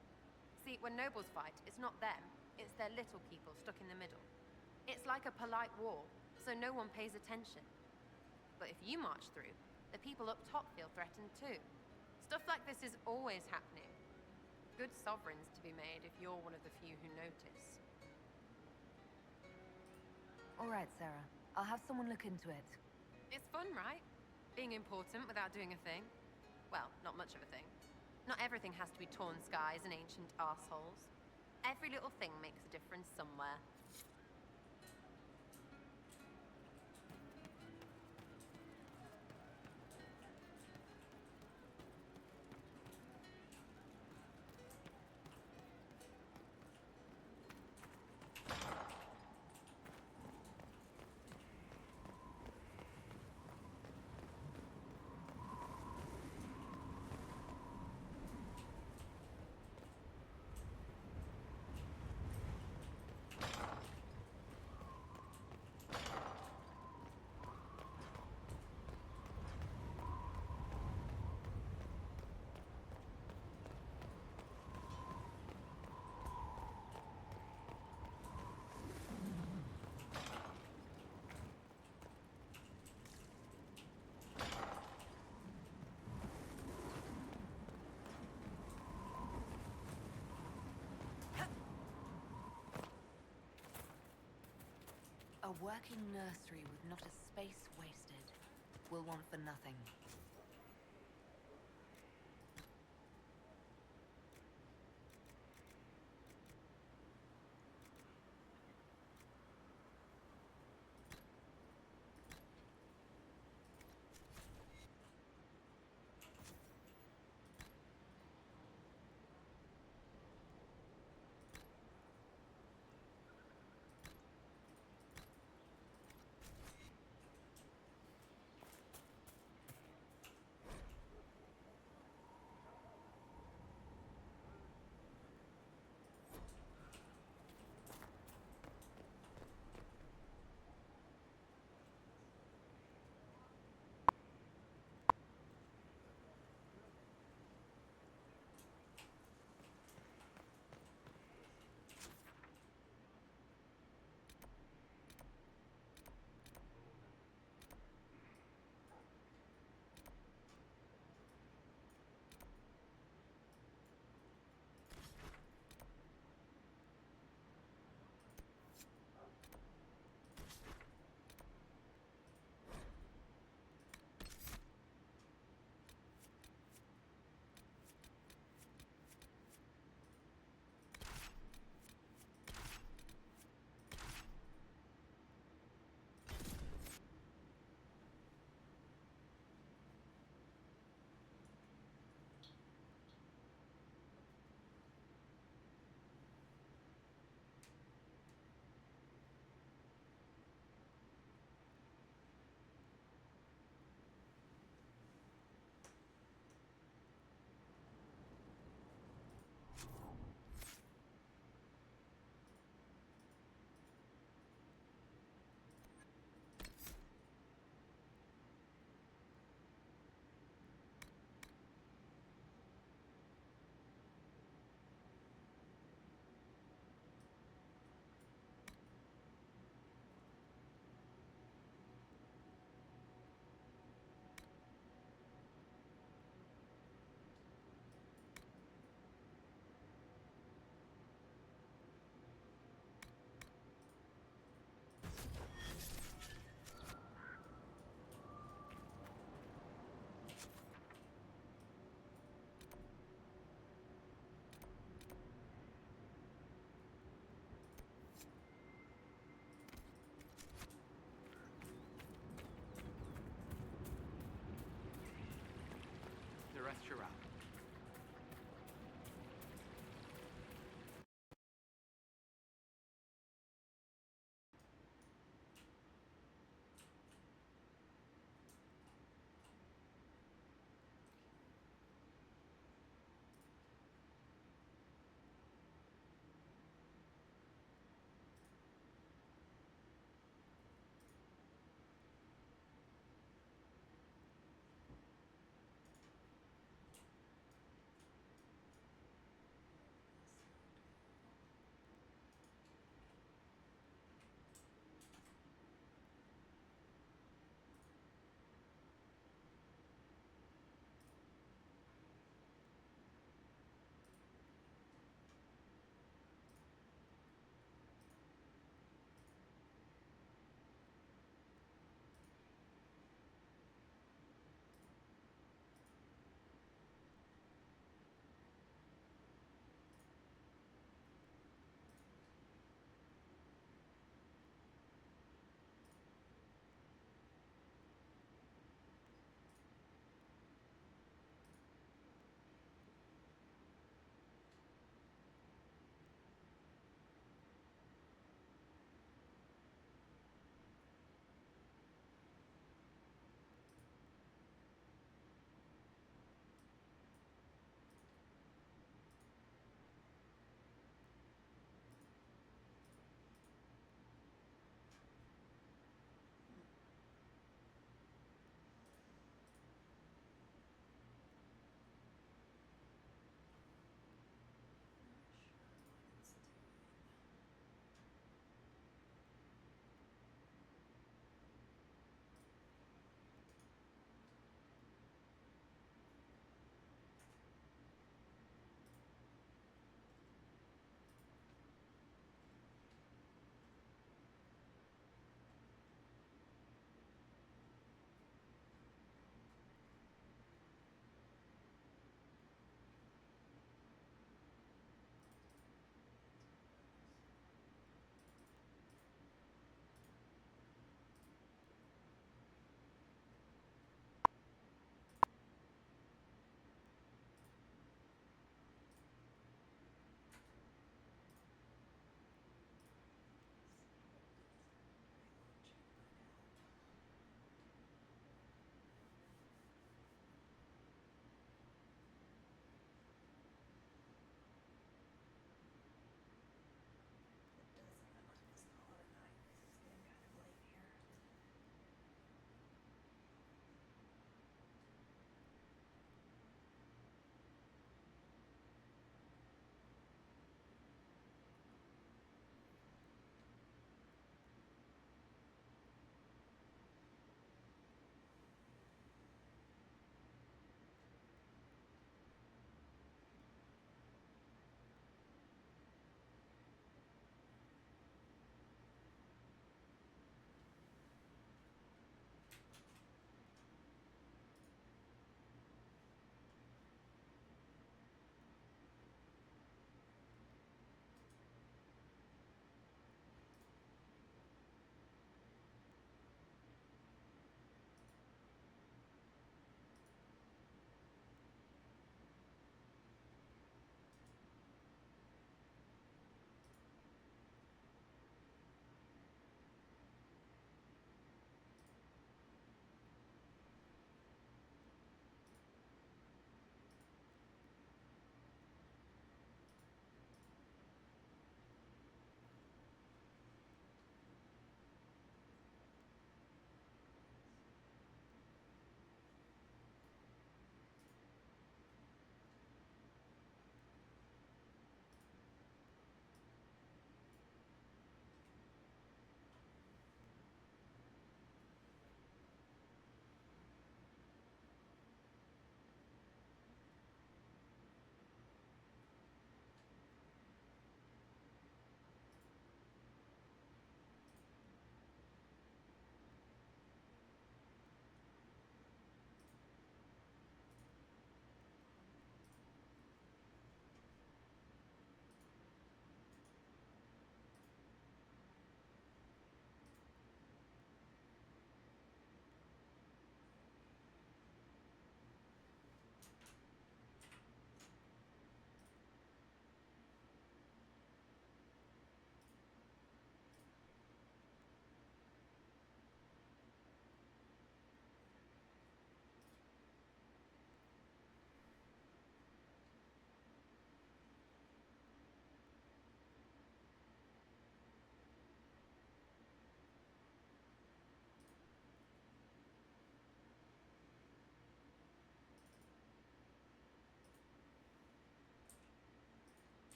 S10: See, when nobles fight, it's not them, it's their little people stuck in the middle. It's like a polite war, so no one pays attention. But if you march through, the people up top feel threatened too. Stuff like this is always happening. Good sovereigns to be made if you're one of the few who notice.
S1: All right, Sarah. I'll have someone look into it.
S10: It's fun, right? Being important without doing a thing. Well, not much of a thing. Not everything has to be torn skies and ancient arseholes. Every little thing makes a difference somewhere.
S1: A working nursery with not a space wasted. We'll want for nothing.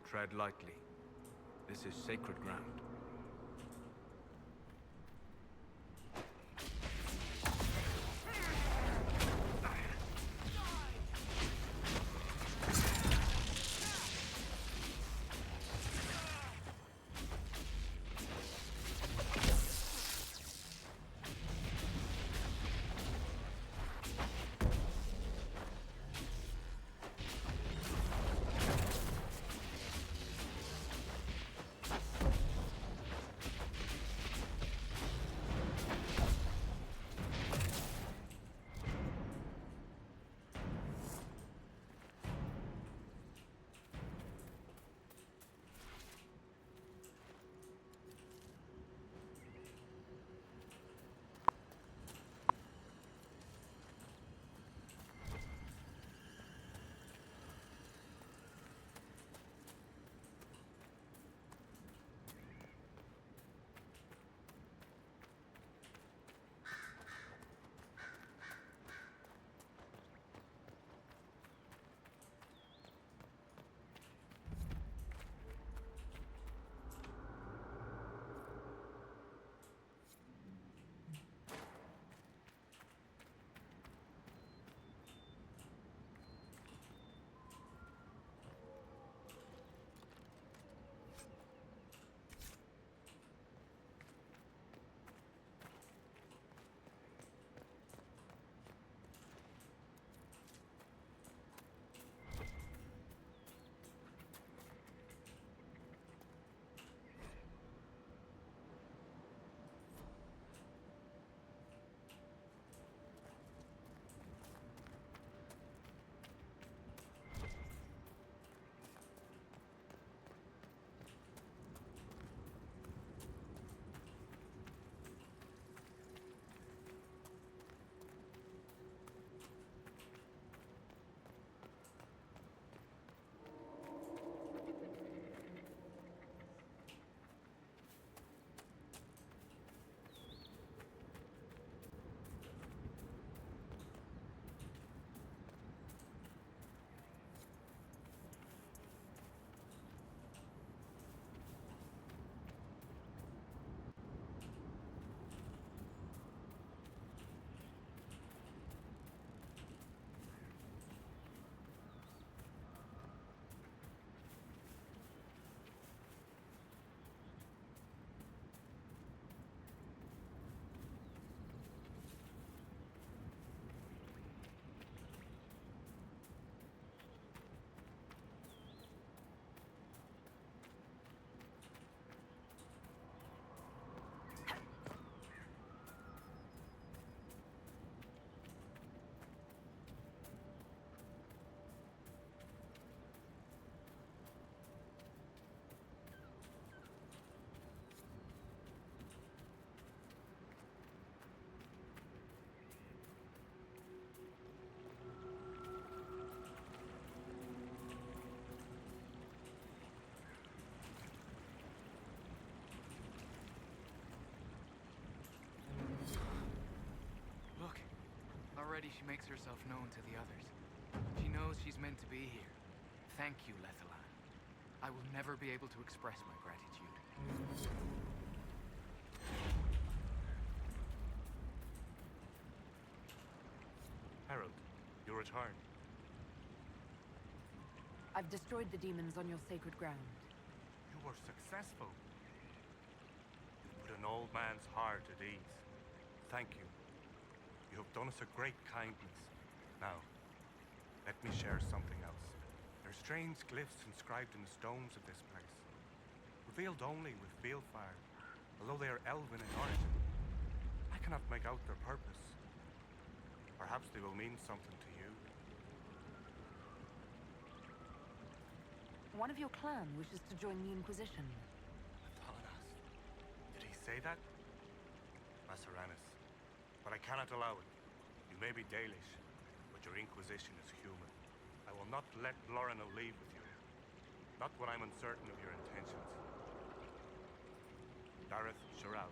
S5: Tread lightly. This is sacred ground.
S3: Already she makes herself known to the others. She knows she's meant to be here. Thank you, Lethalan. I will never be able to express my gratitude.
S8: Harold, you return.
S1: I've destroyed the demons on your sacred ground.
S8: You were successful. You put an old man's heart at ease. Thank you. You have done us a great kindness. Now, let me share something else. There are strange glyphs inscribed in the stones of this place, revealed only with Fielfire, although they are elven in origin. I cannot make out their purpose. Perhaps they will mean something to you.
S1: One of your clan wishes to join the Inquisition.
S8: Solas. Did he say that? Masseranus. But I cannot allow it. You may be Dalish, but your Inquisition is human. I will not let Lorino leave with you. Not when I'm uncertain of your intentions. Dareth Shiral,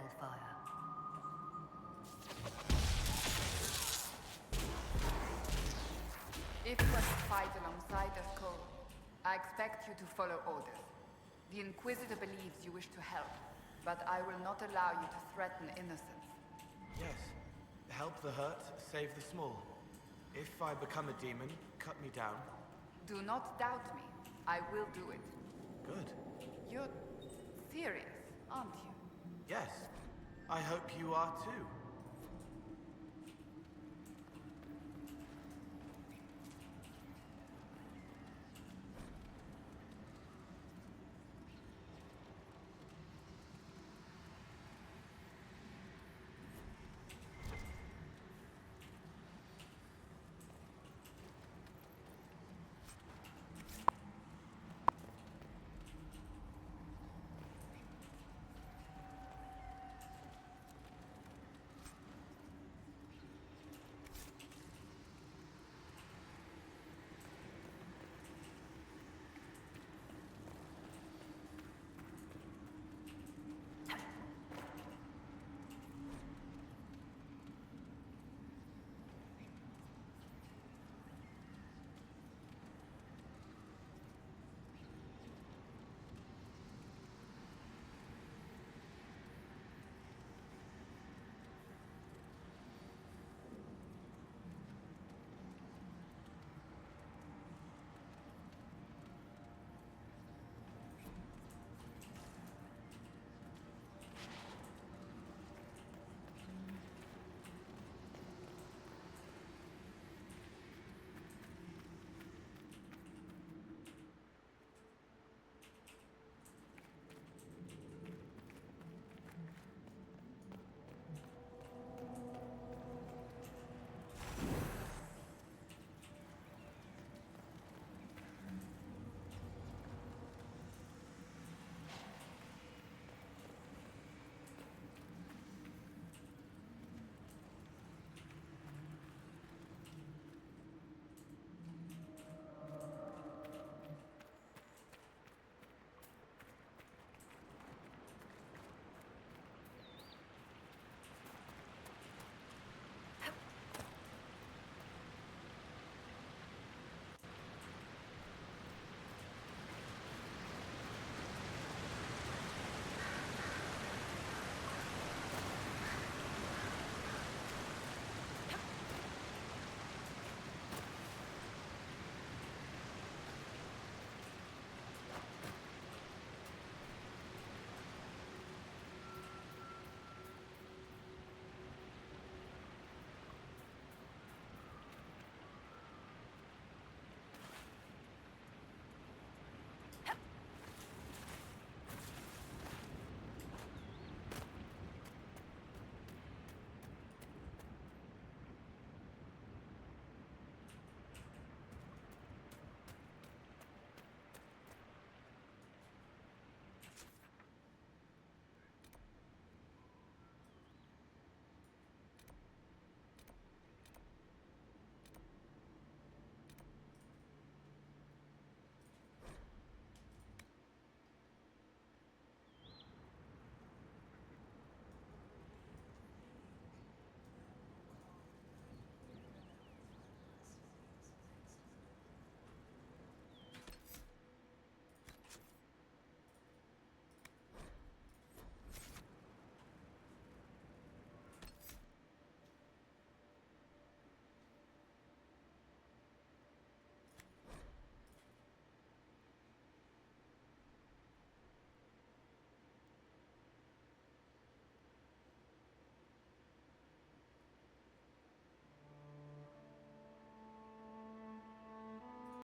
S1: hellfire.
S20: If you are to fight alongside the code, I expect you to follow orders. The Inquisitor believes you wish to help, but I will not allow you to threaten innocents.
S3: Yes. Help the hurt, save the small. If I become a demon, cut me down.
S20: Do not doubt me. I will do it.
S3: Good.
S20: You're serious, aren't you?
S3: Yes. I hope you are too.